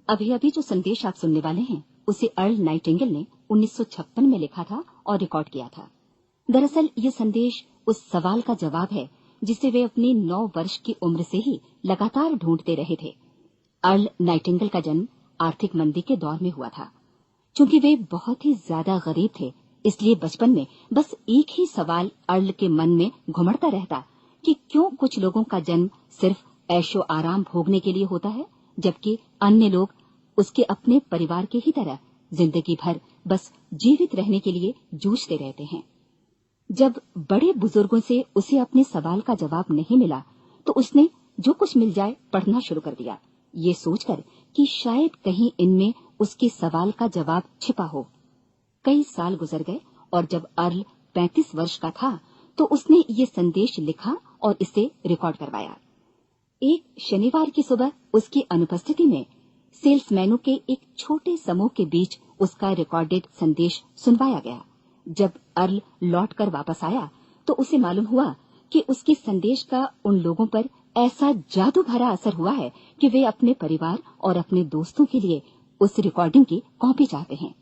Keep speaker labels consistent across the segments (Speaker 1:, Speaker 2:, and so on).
Speaker 1: अभी अभी जो संदेश आप सुनने वाले हैं उसे अर्ल नाइटिंगेल ने 1956 में लिखा था और रिकॉर्ड किया था। दरअसल ये संदेश उस सवाल का जवाब है जिसे वे अपनी 9 वर्ष की उम्र से ही लगातार ढूंढते रहे थे। अर्ल नाइटिंगेल का जन्म आर्थिक मंदी के दौर में हुआ था। चूंकि वे बहुत ही ज्यादा गरीब थे, इसलिए बचपन में बस एक ही सवाल अर्ल के मन में घुमड़ता रहता कि क्यों कुछ लोगों का जन्म सिर्फ ऐशो आराम भोगने के लिए होता है, जबकि अन्य लोग उसके अपने परिवार के ही तरह जिंदगी भर बस जीवित रहने के लिए जूझते रहते हैं। जब बड़े बुजुर्गों से उसे अपने सवाल का जवाब नहीं मिला, तो उसने जो कुछ मिल जाए पढ़ना शुरू कर दिया, ये सोचकर कि शायद कहीं इनमें उसके सवाल का जवाब छिपा हो। कई साल गुजर गए और जब अर्ल 35 वर्ष का था तो उसने ये संदेश लिखा और इसे रिकॉर्ड करवाया। एक शनिवार की सुबह उसकी अनुपस्थिति में सेल्समैनों के एक छोटे समूह के बीच उसका रिकॉर्डेड संदेश सुनवाया गया। जब अर्ल लौटकर वापस आया तो उसे मालूम हुआ कि उसके संदेश का उन लोगों पर ऐसा जादू भरा असर हुआ है कि वे अपने परिवार और अपने दोस्तों के लिए उस रिकॉर्डिंग की कॉपी चाहते हैं।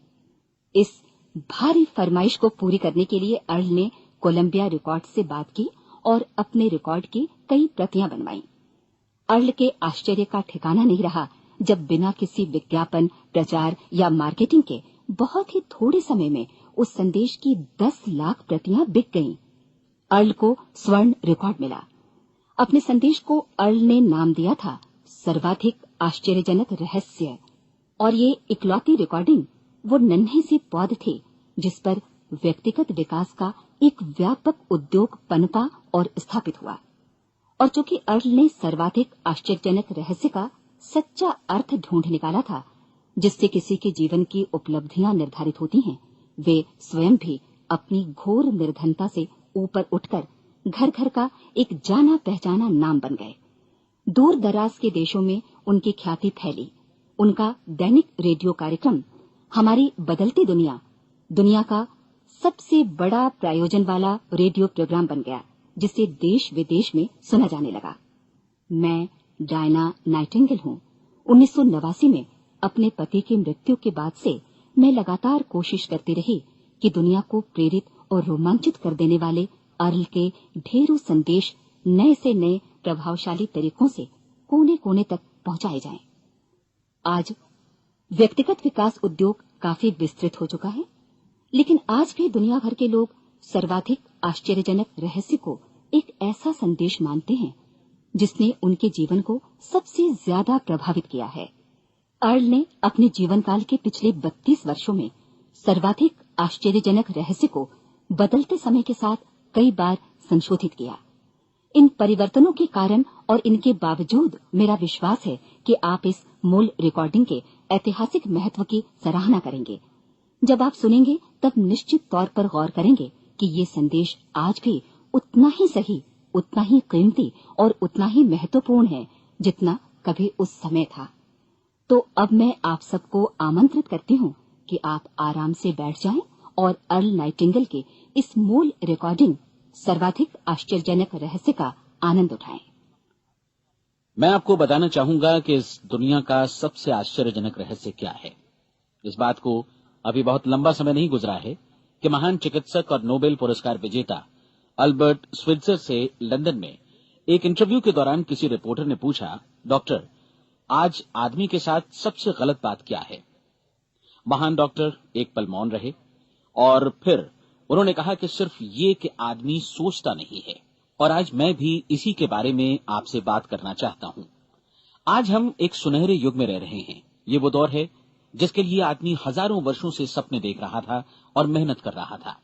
Speaker 1: इस भारी फरमाइश को पूरी करने के लिए अर्ल ने कोलंबिया रिकॉर्ड से बात की और अपने रिकॉर्ड की कई प्रतियां बनवाई। अर्ल के आश्चर्य का ठिकाना नहीं रहा जब बिना किसी विज्ञापन, प्रचार या मार्केटिंग के बहुत ही थोड़े समय में उस संदेश की 10 लाख प्रतियां बिक गईं। अर्ल को स्वर्ण रिकॉर्ड मिला। अपने संदेश को अर्ल ने नाम दिया था सर्वाधिक आश्चर्यजनक रहस्य, और ये इकलौती रिकॉर्डिंग वो नन्हे से पौध थे जिस पर व्यक्तिगत विकास का एक व्यापक उद्योग पनपा और स्थापित हुआ। और चूंकि अर्ल ने सर्वाधिक आश्चर्यजनक रहस्य का सच्चा अर्थ ढूंढ निकाला था, जिससे किसी के जीवन की उपलब्धियां निर्धारित होती हैं, वे स्वयं भी अपनी घोर निर्धनता से ऊपर उठकर घर घर का एक जाना पहचाना नाम बन गए। दूर दराज के देशों में उनकी ख्याति फैली। उनका दैनिक रेडियो कार्यक्रम हमारी बदलती दुनिया का सबसे बड़ा प्रायोजन वाला रेडियो प्रोग्राम बन गया, जिसे देश विदेश में सुना जाने लगा। मैं डायना नाइटिंगेल हूँ। 1989 में अपने पति की मृत्यु के बाद से मैं लगातार कोशिश करती रही कि दुनिया को प्रेरित और रोमांचित कर देने वाले अर्ल के ढेरों संदेश नए से नए प्रभावशाली तरीकों से कोने कोने तक पहुंचाए जाएं। आज व्यक्तिगत विकास उद्योग काफी विस्तृत हो चुका है, लेकिन आज भी दुनिया भर के लोग सर्वाधिक आश्चर्यजनक रहस्य को एक ऐसा संदेश मानते हैं जिसने उनके जीवन को सबसे ज्यादा प्रभावित किया है। अर्ल ने अपने जीवन काल के पिछले 32 वर्षों में सर्वाधिक आश्चर्यजनक रहस्य को बदलते समय के साथ कई बार संशोधित किया। इन परिवर्तनों के कारण और इनके बावजूद मेरा विश्वास है कि आप इस मूल रिकॉर्डिंग के ऐतिहासिक महत्व की सराहना करेंगे। जब आप सुनेंगे तब निश्चित तौर पर गौर करेंगे कि ये संदेश आज भी उतना ही सही, उतना ही कीमती और उतना ही महत्वपूर्ण है जितना कभी उस समय था। तो अब मैं आप सबको आमंत्रित करती हूँ कि आप आराम से बैठ जाएं और अर्ल नाइटिंगेल के इस मूल रिकॉर्डिंग सर्वाधिक आश्चर्यजनक रहस्य का आनंद उठाएं।
Speaker 2: मैं आपको बताना चाहूंगा कि इस दुनिया का सबसे आश्चर्यजनक रहस्य क्या है। इस बात को अभी बहुत लंबा समय नहीं गुजरा है कि महान चिकित्सक और नोबेल पुरस्कार विजेता अल्बर्ट स्विट्जर से लंदन में एक इंटरव्यू के दौरान किसी रिपोर्टर ने पूछा, डॉक्टर, आज आदमी के साथ सबसे गलत बात क्या है? महान डॉक्टर एक पल मौन रहे और फिर उन्होंने कहा कि सिर्फ ये कि आदमी सोचता नहीं है। और आज मैं भी इसी के बारे में आपसे बात करना चाहता हूं। आज हम एक सुनहरे युग में रह रहे हैं। ये वो दौर है जिसके लिए आदमी हजारों वर्षों से सपने देख रहा था और मेहनत कर रहा था।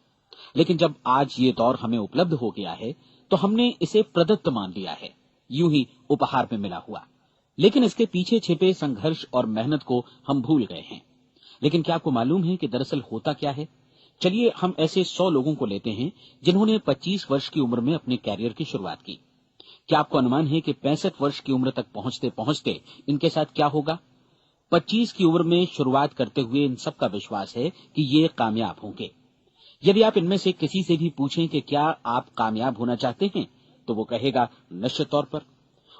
Speaker 2: लेकिन जब आज ये दौर हमें उपलब्ध हो गया है तो हमने इसे प्रदत्त मान लिया है, यूं ही उपहार में मिला हुआ। लेकिन इसके पीछे छिपे संघर्ष और मेहनत को हम भूल गए हैं। लेकिन क्या आपको मालूम है कि दरअसल होता क्या है? चलिए हम ऐसे 100 लोगों को लेते हैं जिन्होंने 25 वर्ष की उम्र में अपने कैरियर की शुरुआत की। क्या आपको अनुमान है कि 65 वर्ष की उम्र तक पहुंचते पहुंचते इनके साथ क्या होगा? 25 की उम्र में शुरुआत करते हुए इन सबका विश्वास है कि ये कामयाब होंगे। यदि आप इनमें से किसी से भी पूछें कि क्या आप कामयाब होना चाहते हैं, तो वो कहेगा निश्चित तौर पर।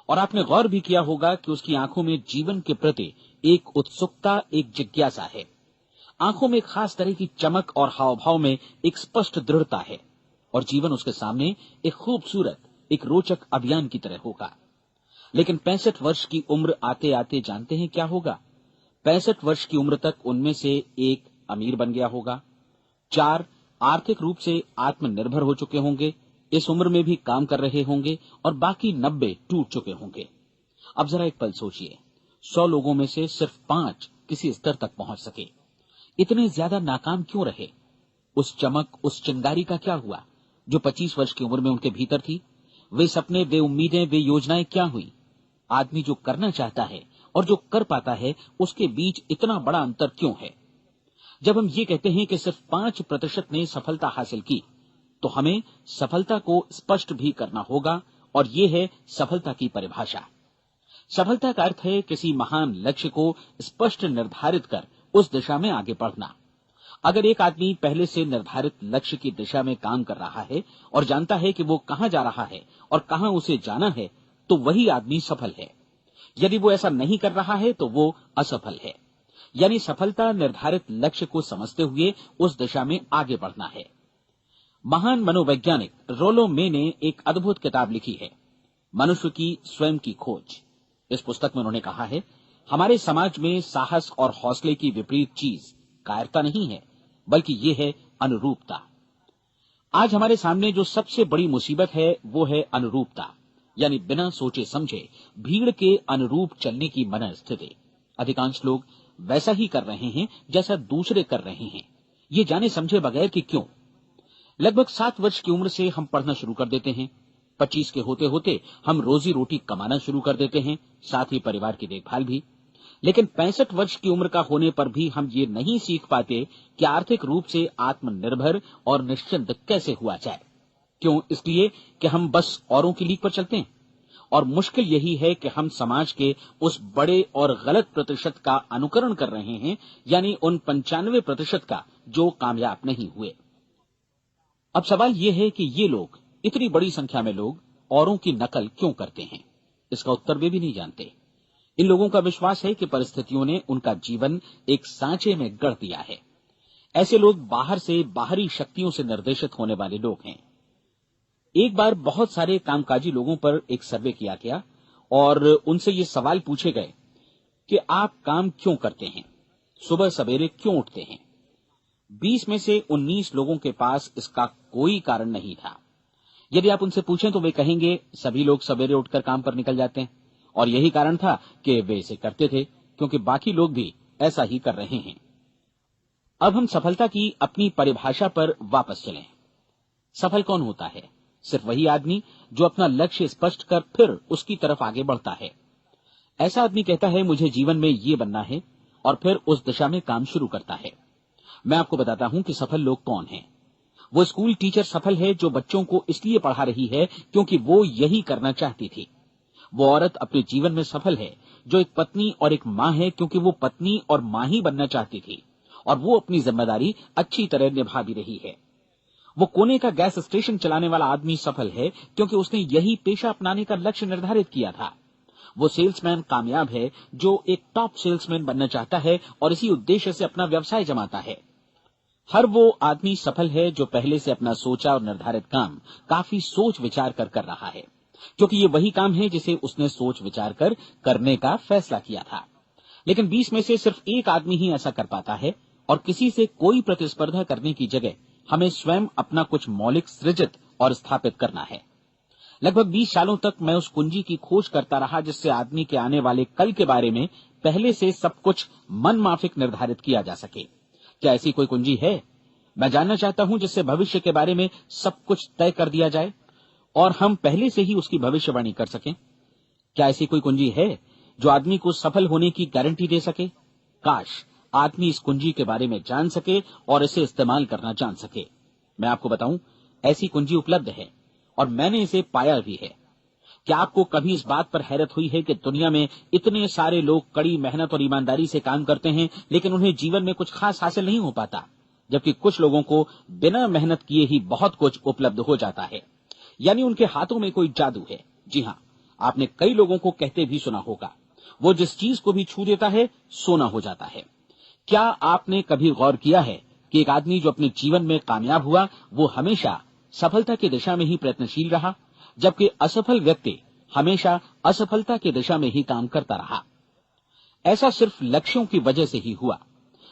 Speaker 2: और आपने गौर भी किया होगा कि उसकी आंखों में जीवन के प्रति एक उत्सुकता, एक जिज्ञासा है। आंखों में एक खास तरह की चमक और हाव भाव में एक स्पष्ट दृढ़ता है और जीवन उसके सामने एक खूबसूरत, एक रोचक अभियान की तरह होगा। लेकिन 65 वर्ष की उम्र आते आते जानते हैं क्या होगा? 65 वर्ष की उम्र तक उनमें से एक अमीर बन गया होगा, 4 आर्थिक रूप से आत्मनिर्भर हो चुके होंगे, इस उम्र में भी काम कर रहे होंगे और बाकी 90 टूट चुके होंगे। अब जरा एक पल सोचिए, 100 लोगों में से सिर्फ 5 किसी स्तर तक पहुंच सके। इतने ज्यादा नाकाम क्यों रहे? उस चमक, उस चिंगारी का क्या हुआ जो 25 वर्ष की उम्र में उनके भीतर थी? वे सपने, वे उम्मीदें, वे योजनाएं क्या हुई? आदमी जो करना चाहता है और जो कर पाता है, उसके बीच इतना बड़ा अंतर क्यों है? जब हम ये कहते हैं कि सिर्फ 5% ने सफलता हासिल की, तो हमें सफलता को स्पष्ट भी करना होगा, और ये है सफलता की परिभाषा। सफलता का अर्थ है किसी महान लक्ष्य को स्पष्ट निर्धारित कर उस दिशा में आगे बढ़ना। अगर एक आदमी पहले से निर्धारित लक्ष्य की दिशा में काम कर रहा है और जानता है कि वो कहां जा रहा है और कहां उसे जाना है, तो वही आदमी सफल है। यदि वो ऐसा नहीं कर रहा है तो वो असफल है। यानी सफलता निर्धारित लक्ष्य को समझते हुए उस दिशा में आगे बढ़ना है। महान मनोवैज्ञानिक रोलो मे ने एक अद्भुत किताब लिखी है, मनुष्य की स्वयं की खोज। इस पुस्तक में उन्होंने कहा है, हमारे समाज में साहस और हौसले की विपरीत चीज कायरता नहीं है, बल्कि ये है अनुरूपता। आज हमारे सामने जो सबसे बड़ी मुसीबत है वो है अनुरूपता, यानी बिना सोचे समझे भीड़ के अनुरूप चलने की मनस्थिति। अधिकांश लोग वैसा ही कर रहे हैं जैसा दूसरे कर रहे हैं, ये जाने समझे बगैर कि क्यों। लगभग 7 वर्ष की उम्र से हम पढ़ना शुरू कर देते हैं, 25 के होते होते हम रोजी रोटी कमाना शुरू कर देते हैं, साथ ही परिवार की देखभाल भी। लेकिन 65 वर्ष की उम्र का होने पर भी हम ये नहीं सीख पाते कि आर्थिक रूप से आत्मनिर्भर और निश्चिंत कैसे हुआ जाए। क्यों? इसलिए कि हम बस औरों की लीक पर चलते हैं। और मुश्किल यही है कि हम समाज के उस बड़े और गलत प्रतिशत का अनुकरण कर रहे हैं, यानी उन 95% का जो कामयाब नहीं हुए। अब सवाल यह है कि ये लोग, इतनी बड़ी संख्या में लोग, औरों की नकल क्यों करते हैं? इसका उत्तर वे भी नहीं जानते। इन लोगों का विश्वास है कि परिस्थितियों ने उनका जीवन एक सांचे में गढ़ दिया है। ऐसे लोग बाहर से, बाहरी शक्तियों से निर्देशित होने वाले लोग हैं। एक बार बहुत सारे कामकाजी लोगों पर एक सर्वे किया गया और उनसे ये सवाल पूछे गए कि आप काम क्यों करते हैं, सुबह सवेरे क्यों उठते हैं? 20 में से 19 लोगों के पास इसका कोई कारण नहीं था। यदि आप उनसे पूछें तो वे कहेंगे सभी लोग सवेरे उठकर काम पर निकल जाते हैं, और यही कारण था कि वे इसे करते थे क्योंकि बाकी लोग भी ऐसा ही कर रहे हैं। अब हम सफलता की अपनी परिभाषा पर वापस चलें। सफल कौन होता है? सिर्फ वही आदमी जो अपना लक्ष्य स्पष्ट कर फिर उसकी तरफ आगे बढ़ता है। ऐसा आदमी कहता है मुझे जीवन में ये बनना है, और फिर उस दिशा में काम शुरू करता है। मैं आपको बताता हूं कि सफल लोग कौन हैं। वो स्कूल टीचर सफल है जो बच्चों को इसलिए पढ़ा रही है क्योंकि वो यही करना चाहती थी। वो औरत अपने जीवन में सफल है जो एक पत्नी और एक मां है क्योंकि वो पत्नी और मां ही बनना चाहती थी, और वो अपनी जिम्मेदारी अच्छी तरह निभा भी रही है। वो कोने का गैस स्टेशन चलाने वाला आदमी सफल है क्योंकि उसने यही पेशा अपनाने का लक्ष्य निर्धारित किया था। वो सेल्समैन कामयाब है जो एक टॉप सेल्समैन बनना चाहता है और इसी उद्देश्य से अपना व्यवसाय जमाता है। हर वो आदमी सफल है जो पहले से अपना सोचा और निर्धारित काम काफी सोच विचार कर रहा है, क्योंकि ये वही काम है जिसे उसने सोच विचार कर करने का फैसला किया था। लेकिन 20 में से सिर्फ एक आदमी ही ऐसा कर पाता है, और किसी से कोई प्रतिस्पर्धा करने की जगह हमें स्वयं अपना कुछ मौलिक सृजित और स्थापित करना है। लगभग 20 सालों तक मैं उस कुंजी की खोज करता रहा जिससे आदमी के आने वाले कल के बारे में पहले से सब कुछ मन माफिक निर्धारित किया जा सके। क्या ऐसी कोई कुंजी है? मैं जानना चाहता हूं जिससे भविष्य के बारे में सब कुछ तय कर दिया जाए और हम पहले से ही उसकी भविष्यवाणी कर सकें। क्या ऐसी कोई कुंजी है जो आदमी को सफल होने की गारंटी दे सके? काश आदमी इस कुंजी के बारे में जान सके और इसे इस्तेमाल करना जान सके। मैं आपको बताऊं, ऐसी कुंजी उपलब्ध है और मैंने इसे पाया भी है। क्या आपको कभी इस बात पर हैरत हुई है कि दुनिया में इतने सारे लोग कड़ी मेहनत और ईमानदारी से काम करते हैं, लेकिन उन्हें जीवन में कुछ खास हासिल नहीं हो पाता, जबकि कुछ लोगों को बिना मेहनत किए ही बहुत कुछ उपलब्ध हो जाता है। यानी उनके हाथों में कोई जादू है। जी हां, आपने कई लोगों को कहते भी सुना होगा, वो जिस चीज को भी छू देता है सोना हो जाता है। क्या आपने कभी गौर किया है कि एक आदमी जो अपने जीवन में कामयाब हुआ वो हमेशा सफलता की दिशा में ही प्रयत्नशील रहा, जबकि असफल व्यक्ति हमेशा असफलता की दिशा में ही काम करता रहा। ऐसा सिर्फ लक्ष्यों की वजह से ही हुआ।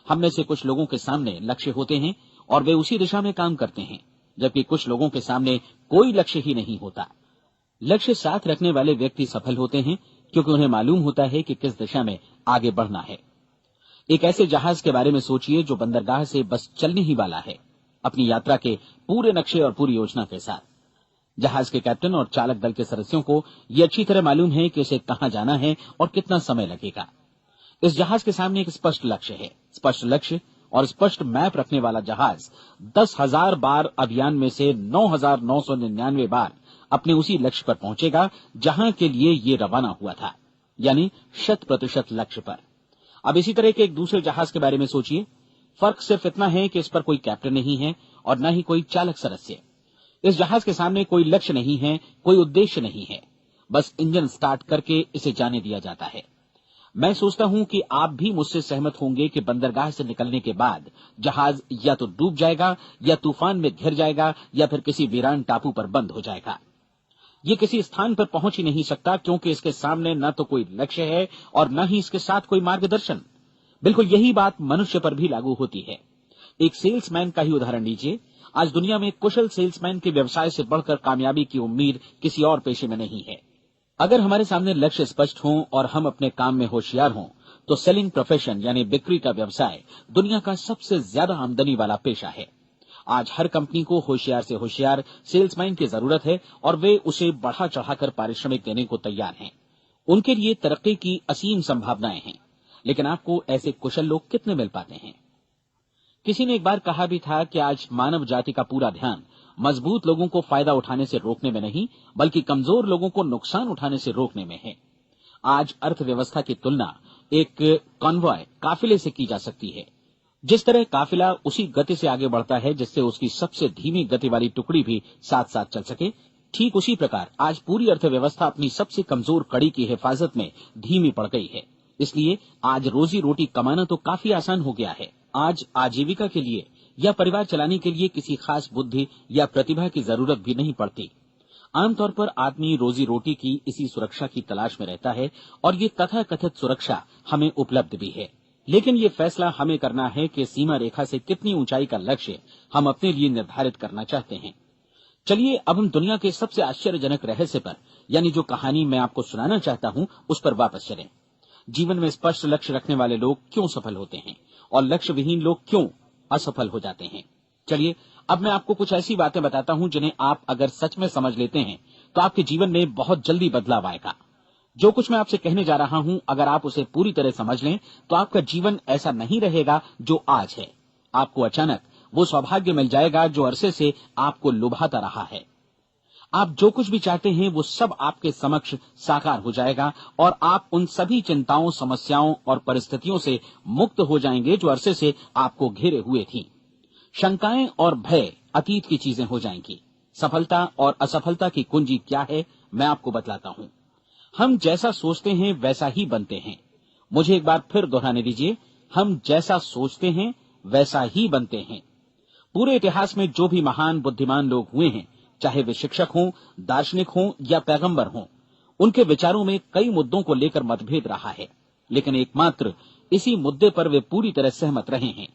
Speaker 2: हम में से कुछ लोगों के सामने लक्ष्य होते हैं और वे उसी दिशा में काम करते हैं, जबकि कुछ लोगों के सामने कोई लक्ष्य ही नहीं होता। लक्ष्य साथ रखने वाले व्यक्ति सफल होते हैं क्योंकि उन्हें मालूम होता है कि किस दिशा में आगे बढ़ना है। एक ऐसे जहाज के बारे में सोचिए जो बंदरगाह से बस चलने ही वाला है, अपनी यात्रा के पूरे नक्शे और पूरी योजना के साथ। जहाज के कैप्टन और चालक दल के सदस्यों को यह अच्छी तरह मालूम है कि उसे कहां जाना है और कितना समय लगेगा। इस जहाज के सामने एक स्पष्ट लक्ष्य है। स्पष्ट लक्ष्य और स्पष्ट मैप रखने वाला जहाज 10,000 बार अभियान में से 9,999 बार अपने उसी लक्ष्य पर पहुंचेगा जहां के लिए ये रवाना हुआ था, यानी 100% लक्ष्य पर। अब इसी तरह के एक दूसरे जहाज के बारे में सोचिए। फर्क सिर्फ इतना है कि इस पर कोई कैप्टन नहीं है और न ही कोई चालक सदस्य। इस जहाज के सामने कोई लक्ष्य नहीं है, कोई उद्देश्य नहीं है, बस इंजन स्टार्ट करके इसे जाने दिया जाता है। मैं सोचता हूं कि आप भी मुझसे सहमत होंगे कि बंदरगाह से निकलने के बाद जहाज या तो डूब जाएगा या तूफान में घिर जाएगा या फिर किसी वीरान टापू पर बंद हो जाएगा। ये किसी स्थान पर पहुंच ही नहीं सकता क्योंकि इसके सामने न तो कोई लक्ष्य है और न ही इसके साथ कोई मार्गदर्शन। बिल्कुल यही बात मनुष्य पर भी लागू होती है। एक सेल्समैन का ही उदाहरण लीजिए। आज दुनिया में कुशल सेल्समैन के व्यवसाय से बढ़कर कामयाबी की उम्मीद किसी और पेशे में नहीं है। अगर हमारे सामने लक्ष्य स्पष्ट हों और हम अपने काम में होशियार हों तो सेलिंग प्रोफेशन यानी बिक्री का व्यवसाय दुनिया का सबसे ज्यादा आमदनी वाला पेशा है। आज हर कंपनी को होशियार से होशियार सेल्समैन की जरूरत है और वे उसे बढ़ा चढ़ाकर पारिश्रमिक देने को तैयार हैं। उनके लिए तरक्की की असीम संभावनाएं हैं, लेकिन आपको ऐसे कुशल लोग कितने मिल पाते हैं? किसी ने एक बार कहा भी था कि आज मानव जाति का पूरा ध्यान मजबूत लोगों को फायदा उठाने से रोकने में नहीं, बल्कि कमजोर लोगों को नुकसान उठाने से रोकने में है। आज अर्थव्यवस्था की तुलना एक कॉन्वॉय काफिले से की जा सकती है। जिस तरह काफिला उसी गति से आगे बढ़ता है जिससे उसकी सबसे धीमी गति वाली टुकड़ी भी साथ साथ चल सके, ठीक उसी प्रकार आज पूरी अर्थव्यवस्था अपनी सबसे कमजोर कड़ी की हिफाजत में धीमी पड़ गई है। इसलिए आज रोजी रोटी कमाना तो काफी आसान हो गया है। आज आजीविका के लिए या परिवार चलाने के लिए किसी खास बुद्धि या प्रतिभा की जरूरत भी नहीं पड़ती। आमतौर पर आदमी रोजी रोटी की इसी सुरक्षा की तलाश में रहता है और ये तथाकथित सुरक्षा हमें उपलब्ध भी है। लेकिन ये फैसला हमें करना है कि सीमा रेखा से कितनी ऊंचाई का लक्ष्य हम अपने लिए निर्धारित करना चाहते हैं। चलिए अब हम दुनिया के सबसे आश्चर्यजनक रहस्य पर, यानी जो कहानी मैं आपको सुनाना चाहता हूं, उस पर वापस चलें। जीवन में स्पष्ट लक्ष्य रखने वाले लोग क्यों सफल होते हैं और लक्ष्य विहीन लोग क्यों असफल हो जाते हैं? चलिए अब मैं आपको कुछ ऐसी बातें बताता हूं जिन्हें आप अगर सच में समझ लेते हैं तो आपके जीवन में बहुत जल्दी बदलाव आएगा। जो कुछ मैं आपसे कहने जा रहा हूं, अगर आप उसे पूरी तरह समझ लें तो आपका जीवन ऐसा नहीं रहेगा जो आज है। आपको अचानक वो सौभाग्य मिल जाएगा जो अरसे से आपको लुभाता रहा है। आप जो कुछ भी चाहते हैं वो सब आपके समक्ष साकार हो जाएगा और आप उन सभी चिंताओं, समस्याओं और परिस्थितियों से मुक्त हो जाएंगे जो अरसे से आपको घेरे हुए थी। शंकाएं और भय अतीत की चीजें हो जाएंगी। सफलता और असफलता की कुंजी क्या है, मैं आपको बतलाता हूं। हम जैसा सोचते हैं वैसा ही बनते हैं। मुझे एक बार फिर दोहराने दीजिए, हम जैसा सोचते हैं वैसा ही बनते हैं। पूरे इतिहास में जो भी महान बुद्धिमान लोग हुए हैं, चाहे वे शिक्षक हों, दार्शनिक हों या पैगंबर हों, उनके विचारों में कई मुद्दों को लेकर मतभेद रहा है, लेकिन एकमात्र इसी मुद्दे पर वे पूरी तरह सहमत रहे हैं।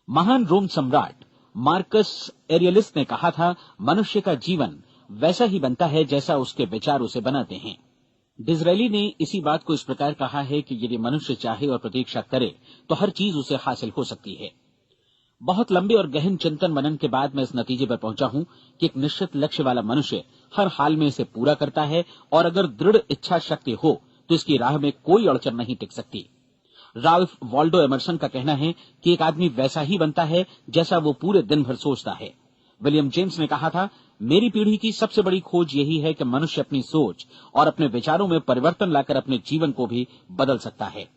Speaker 2: महान रोम सम्राट मार्कस एरियलिस ने कहा था, मनुष्य का जीवन वैसा ही बनता है जैसा उसके विचार उसे बनाते हैं। डिज़रायली ने इसी बात को इस प्रकार कहा है कि यदि मनुष्य चाहे और प्रतीक्षा करे तो हर चीज उसे हासिल हो सकती है। बहुत लंबे और गहन चिंतन मनन के बाद मैं इस नतीजे पर पहुंचा हूं कि एक निश्चित लक्ष्य वाला मनुष्य हर हाल में इसे पूरा करता है और अगर दृढ़ इच्छा शक्ति हो तो इसकी राह में कोई अड़चन नहीं टिक सकती। राल्फ वॉल्डो एमर्सन का कहना है कि एक आदमी वैसा ही बनता है जैसा वो पूरे दिन भर सोचता है। विलियम जेम्स ने कहा था, मेरी पीढ़ी की सबसे बड़ी खोज यही है कि मनुष्य अपनी सोच और अपने विचारों में परिवर्तन लाकर अपने जीवन को भी बदल सकता है।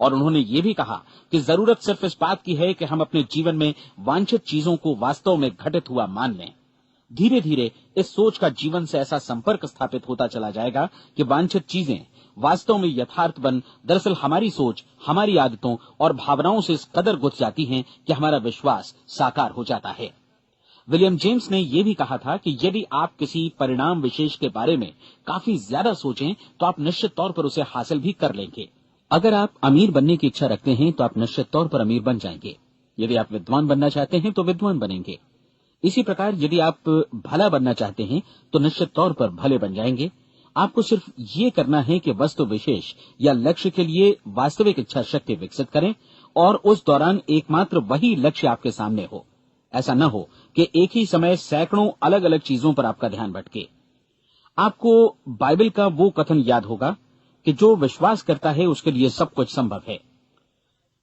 Speaker 2: और उन्होंने ये भी कहा कि जरूरत सिर्फ इस बात की है कि हम अपने जीवन में वांछित चीजों को वास्तव में घटित हुआ मान लें। धीरे धीरे इस सोच का जीवन से ऐसा संपर्क स्थापित होता चला जाएगा कि वांछित चीजें वास्तव में यथार्थ बन दरअसल हमारी सोच, हमारी आदतों और भावनाओं से इस कदर गुथ जाती हैं कि हमारा विश्वास साकार हो जाता है। विलियम जेम्स ने यह भी कहा था कि यदि आप किसी परिणाम विशेष के बारे में काफी ज्यादा सोचें तो आप निश्चित तौर पर उसे हासिल भी कर लेंगे। अगर आप अमीर बनने की इच्छा रखते हैं तो आप निश्चित तौर पर अमीर बन जाएंगे। यदि आप विद्वान बनना चाहते हैं तो विद्वान बनेंगे। इसी प्रकार यदि आप भला बनना चाहते हैं तो निश्चित तौर पर भले बन जाएंगे। आपको सिर्फ ये करना है कि वस्तु विशेष या लक्ष्य के लिए वास्तविक इच्छा शक्ति विकसित करें और उस दौरान एकमात्र वही लक्ष्य आपके सामने हो। ऐसा न हो कि एक ही समय सैकड़ों अलग अलग चीजों पर आपका ध्यान भटके। आपको बाइबल का वो कथन याद होगा कि जो विश्वास करता है उसके लिए सब कुछ संभव है।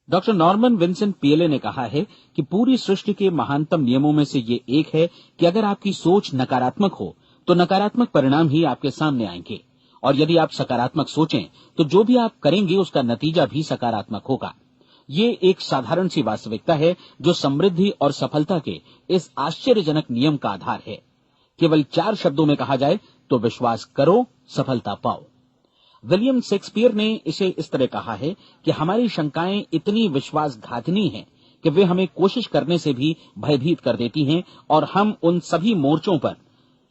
Speaker 2: डॉक्टर नॉर्मन विंसेंट पीएले ने कहा है कि पूरी सृष्टि के महानतम नियमों में से ये एक है कि अगर आपकी सोच नकारात्मक हो तो नकारात्मक परिणाम ही आपके सामने आएंगे, और यदि आप सकारात्मक सोचें तो जो भी आप करेंगे उसका नतीजा भी सकारात्मक होगा। ये एक साधारण सी वास्तविकता है जो समृद्धि और सफलता के इस आश्चर्यजनक नियम का आधार है। केवल 4 शब्दों में कहा जाए तो विश्वास करो, सफलता पाओ। विलियम शेक्सपियर ने इसे इस तरह कहा है कि हमारी शंकाएं इतनी विश्वासघातिनी हैं कि वे हमें कोशिश करने से भी भयभीत कर देती हैं और हम उन सभी मोर्चों पर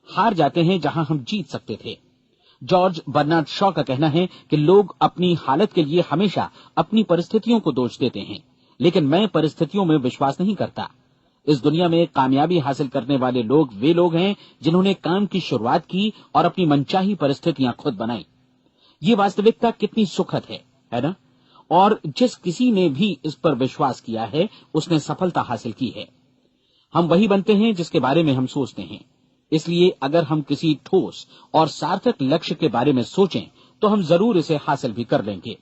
Speaker 2: हार जाते हैं जहां हम जीत सकते थे। जॉर्ज बर्नार्ड शॉ का कहना है कि लोग अपनी हालत के लिए हमेशा अपनी परिस्थितियों को दोष देते हैं, लेकिन मैं परिस्थितियों में विश्वास नहीं करता। इस दुनिया में कामयाबी हासिल करने वाले लोग वे लोग हैं जिन्होंने काम की शुरुआत की और अपनी मनचाही परिस्थितियां खुद बनाई। ये वास्तविकता कितनी सुखद है ना? और जिस किसी ने भी इस पर विश्वास किया है उसने सफलता हासिल की है। हम वही बनते हैं जिसके बारे में हम सोचते हैं। इसलिए अगर हम किसी ठोस और सार्थक लक्ष्य के बारे में सोचें तो हम जरूर इसे हासिल भी कर लेंगे।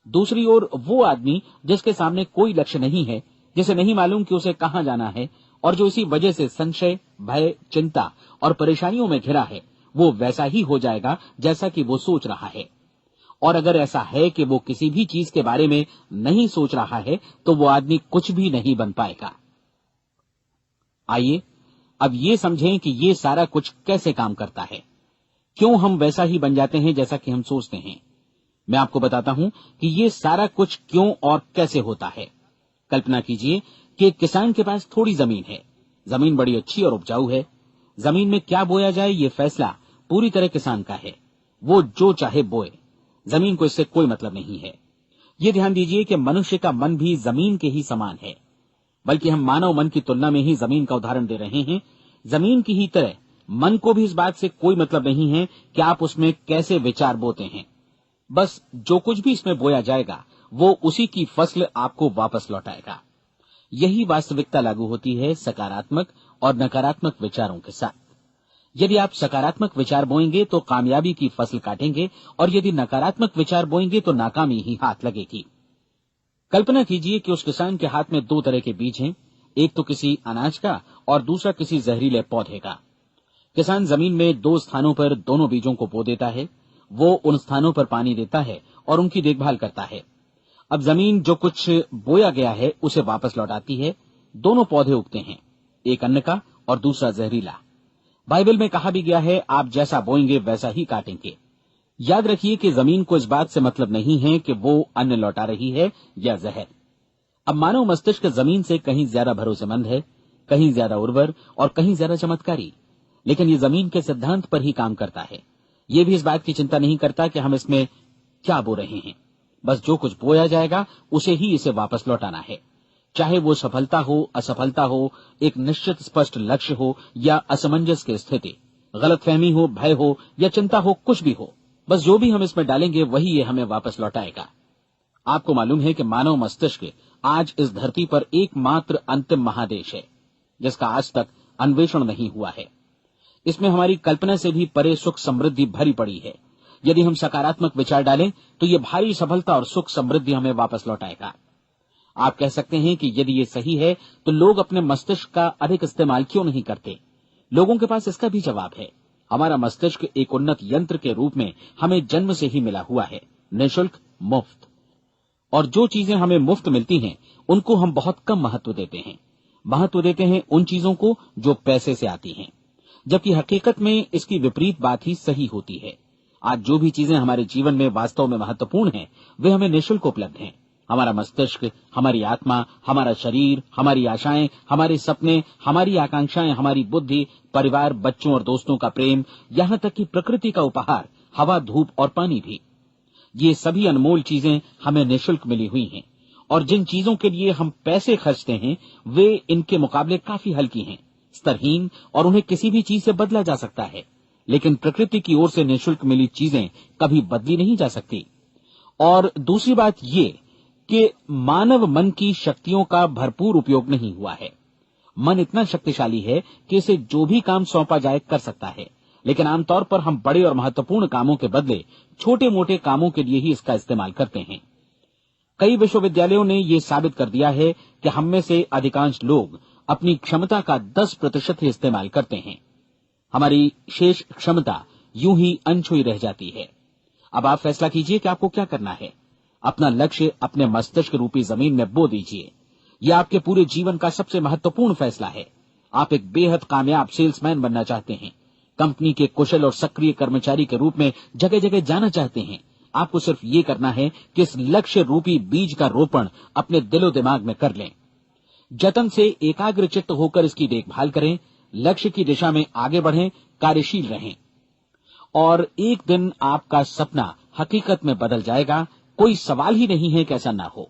Speaker 2: दूसरी ओर वो आदमी जिसके सामने कोई लक्ष्य नहीं है, जिसे नहीं मालूम कि उसे कहां जाना है और जो इसी वजह से संशय, भय, चिंता और परेशानियों में घिरा है, वो वैसा ही हो जाएगा जैसा कि वो सोच रहा है। और अगर ऐसा है कि वो किसी भी चीज के बारे में नहीं सोच रहा है तो वो आदमी कुछ भी नहीं बन पाएगा। आइए अब ये समझें कि ये सारा कुछ कैसे काम करता है, क्यों हम वैसा ही बन जाते हैं जैसा कि हम सोचते हैं। मैं आपको बताता हूं कि ये सारा कुछ क्यों और कैसे होता है। कल्पना कीजिए कि एक किसान के पास थोड़ी जमीन है। जमीन बड़ी अच्छी और उपजाऊ है। जमीन में क्या बोया जाए ये फैसला पूरी तरह किसान का है। वो जो चाहे बोए, जमीन को इससे कोई मतलब नहीं है। ये ध्यान दीजिए कि मनुष्य का मन भी जमीन के ही समान है, बल्कि हम मानव मन की तुलना में ही जमीन का उदाहरण दे रहे हैं। जमीन की ही तरह मन को भी इस बात से कोई मतलब नहीं है कि आप उसमें कैसे विचार बोते हैं। बस जो कुछ भी इसमें बोया जाएगा वो उसी की फसल आपको वापस लौटाएगा। यही वास्तविकता लागू होती है सकारात्मक और नकारात्मक विचारों के साथ। यदि आप सकारात्मक विचार बोएंगे तो कामयाबी की फसल काटेंगे, और यदि नकारात्मक विचार बोएंगे तो नाकामी ही हाथ लगेगी। कल्पना कीजिए कि उस किसान के हाथ में 2 तरह के बीज हैं, एक तो किसी अनाज का और दूसरा किसी जहरीले पौधे का। किसान जमीन में 2 स्थानों पर दोनों बीजों को बो देता है। वो उन स्थानों पर पानी देता है और उनकी देखभाल करता है। अब जमीन जो कुछ बोया गया है उसे वापस लौटाती है। दोनों पौधे उगते हैं, एक अन्न का और दूसरा जहरीला। बाइबल में कहा भी गया है, आप जैसा बोएंगे वैसा ही काटेंगे। याद रखिए कि जमीन को इस बात से मतलब नहीं है कि वो अन्न लौटा रही है या जहर। अब मानव मस्तिष्क जमीन से कहीं ज्यादा भरोसेमंद है, कहीं ज्यादा उर्वर और कहीं ज्यादा चमत्कारी, लेकिन ये जमीन के सिद्धांत पर ही काम करता है। ये भी इस बात की चिंता नहीं करता कि हम इसमें क्या बो रहे हैं। बस जो कुछ बोया जाएगा उसे ही इसे वापस लौटाना है, चाहे वो सफलता हो, असफलता हो, एक निश्चित स्पष्ट लक्ष्य हो या असमंजस की स्थिति, गलतफहमी हो, भय हो या चिंता हो, कुछ भी हो। बस जो भी हम इसमें डालेंगे वही ये हमें वापस लौटाएगा। आपको मालूम है कि मानव मस्तिष्क आज इस धरती पर एकमात्र अंतिम महादेश है जिसका आज तक अन्वेषण नहीं हुआ है। इसमें हमारी कल्पना से भी परे सुख समृद्धि भरी पड़ी है। यदि हम सकारात्मक विचार डालें तो ये भारी सफलता और सुख समृद्धि हमें वापस लौटाएगा। आप कह सकते हैं कि यदि ये सही है तो लोग अपने मस्तिष्क का अधिक इस्तेमाल क्यों नहीं करते? लोगों के पास इसका भी जवाब है। हमारा मस्तिष्क एक उन्नत यंत्र के रूप में हमें जन्म से ही मिला हुआ है, निःशुल्क, मुफ्त। और जो चीजें हमें मुफ्त मिलती हैं उनको हम बहुत कम महत्व देते हैं। महत्व देते हैं उन चीजों को जो पैसे से आती हैं। जबकि हकीकत में इसकी विपरीत बात ही सही होती है। आज जो भी चीजें हमारे जीवन में वास्तव में महत्वपूर्ण हैं, वे हमें निःशुल्क उपलब्ध हैं। हमारा मस्तिष्क, हमारी आत्मा, हमारा शरीर, हमारी आशाएं, हमारे सपने, हमारी आकांक्षाएं, हमारी बुद्धि, परिवार, बच्चों और दोस्तों का प्रेम, यहाँ तक कि प्रकृति का उपहार, हवा, धूप और पानी भी, ये सभी अनमोल चीजें हमें निःशुल्क मिली हुई हैं। और जिन चीजों के लिए हम पैसे खर्चते हैं, वे इनके मुकाबले काफी हल्की हैं, स्तरहीन, और उन्हें किसी भी चीज से बदला जा सकता है। लेकिन प्रकृति की ओर से निःशुल्क मिली चीजें कभी बदली नहीं जा सकती। और दूसरी बात ये कि मानव मन की शक्तियों का भरपूर उपयोग नहीं हुआ है। मन इतना शक्तिशाली है कि इसे जो भी काम सौंपा जाए कर सकता है, लेकिन आमतौर पर हम बड़े और महत्वपूर्ण कामों के बदले छोटे मोटे कामों के लिए ही इसका इस्तेमाल करते हैं। कई विश्वविद्यालयों ने यह साबित कर दिया है कि हम में से अधिकांश लोग अपनी क्षमता का 10% ही इस्तेमाल करते हैं। हमारी शेष क्षमता यूं ही अनछुई रह जाती है। अब आप फैसला कीजिए कि आपको क्या करना है। अपना लक्ष्य अपने मस्तिष्क रूपी जमीन में बो दीजिए। यह आपके पूरे जीवन का सबसे महत्वपूर्ण फैसला है। आप एक बेहद कामयाब सेल्समैन बनना चाहते हैं, कंपनी के कुशल और सक्रिय कर्मचारी के रूप में जगह जगह जाना चाहते हैं। आपको सिर्फ ये करना है कि इस लक्ष्य रूपी बीज का रोपण अपने दिलो दिमाग में कर लें। जतन से एकाग्रचित्त होकर इसकी देखभाल करें, लक्ष्य की दिशा में आगे बढ़ें, कार्यशील रहें, और एक दिन आपका सपना हकीकत में बदल जाएगा। कोई सवाल ही नहीं है कि ऐसा ना हो।